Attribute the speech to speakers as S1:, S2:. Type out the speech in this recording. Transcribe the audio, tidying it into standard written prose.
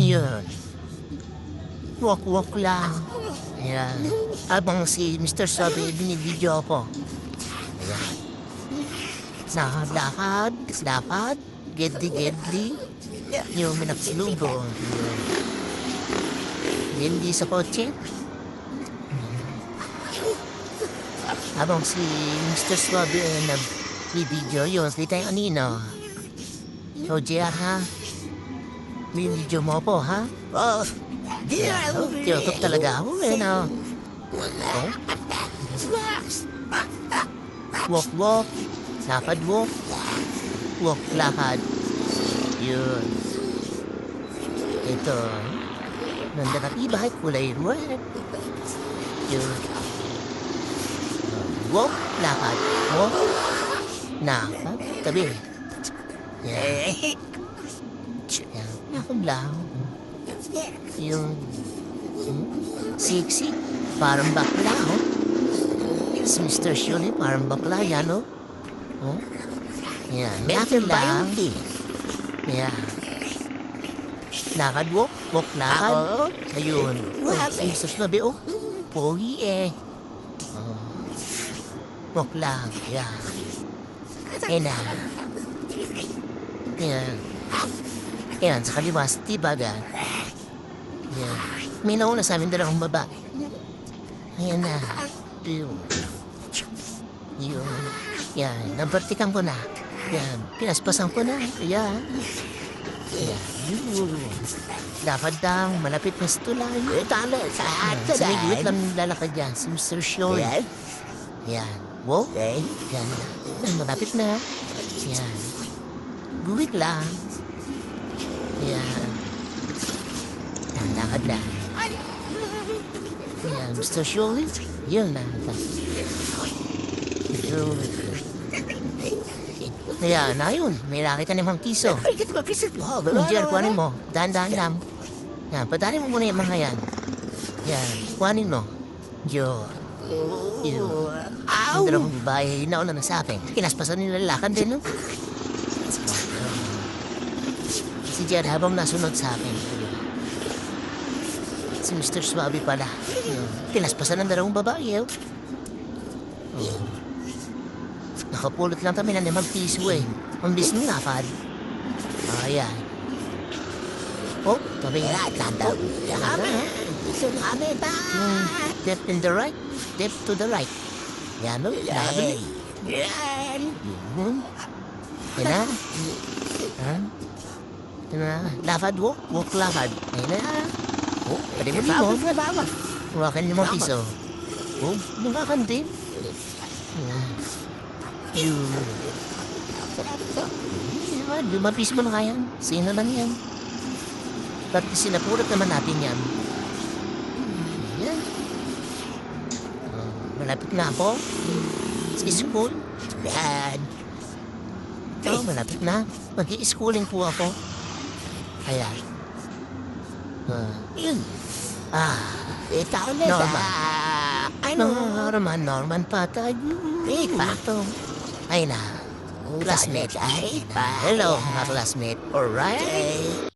S1: Yun. Walk-walk lang. Ayan. Habang si Mr. Sabi, binibidyo ako. Ayan. Lakad, lakad, gedli-gedli. Yung minaksilubong. Hindi sa kotse. Habang si Mr. Swabe ay nagbibidyo yun, kita yung anino. So, JR, ha? Bibidyo mo po, ha? Oh, tiyotop talaga ako, eh, no? Oh? Walk, lakad, walk. Walk, lakad. Yun. Ito. Nanda ka tibay, kulay red. Yun. Walk, lakad. Walk, lakad. Tabi. Yan. Yan. Lakad lang. Yung siksi, parang bakla, oh. Si Mr. Shuli, parang bakla, yan, oh. Oh. Yan. Lakad lang. Yan. Lakad, walk, walk, lakad. Ayun. Oh, Jesus na, be, oh. Pogi, eh. Oh. Walk lang, yan. Yan na. Yan. Yan, sa kaliwa, sa tibagan. Yan. May nauna sa amin dalawang babae. Ayan na. Yun. Yun. Yan. Nabartikan ko na. Yan. Pinaspasan ko na. Yan. Yan. Yun. Lakad lang. Malapit na sa tulay. Tama. Sa ligwit lang lalakad yan. Si Mr. Sean. Yan. Wow. Yan. Malapit na. Yan. Guwit lang. Yan. Yan. Lakad lang. Yan. Mr. Sean. Yan na. Yun. Ayan, ayun. May nakita ni Mang Tiso. Jer, kuhanin mo. Dahan-dahan lang. Yan, padali mo muna yung mga yan. Yan, kuhanin mo. Yun. Yun. Yung dalawang babae, nauna na sa akin. Kinaspasan nila lakan din, no? Si Jer habang nasunod sa akin. Si Mr. Swabe pala. Yun. Kinaspasan ng dalawang babae, oh. Nakapulot lang kami na 5 piso, eh. Ang bis ng lakad. Ayan. Oh, tabi nga. Tanda. Step in the right. Step to the right. Yan, no? Lakad. Yan. Yan na. Ito na. Lakad, walk. Walk, lakad. Ayan na. Oh, pwede mo din mo. Wakan 5 piso. Oh, nakakan din. Yun. 5 piso mo na kaya. Sino naman yan? Ba't sinapulat naman natin yan? Yan. Malapit na ako. Sa school. Yan. Oh, malapit na. Mag-i-schooling po ako. Ayan. Yun. Ikaw na Norman. Norman pa tayo. Patong. Ay na. Classmate. Hello, mga classmate. Alright.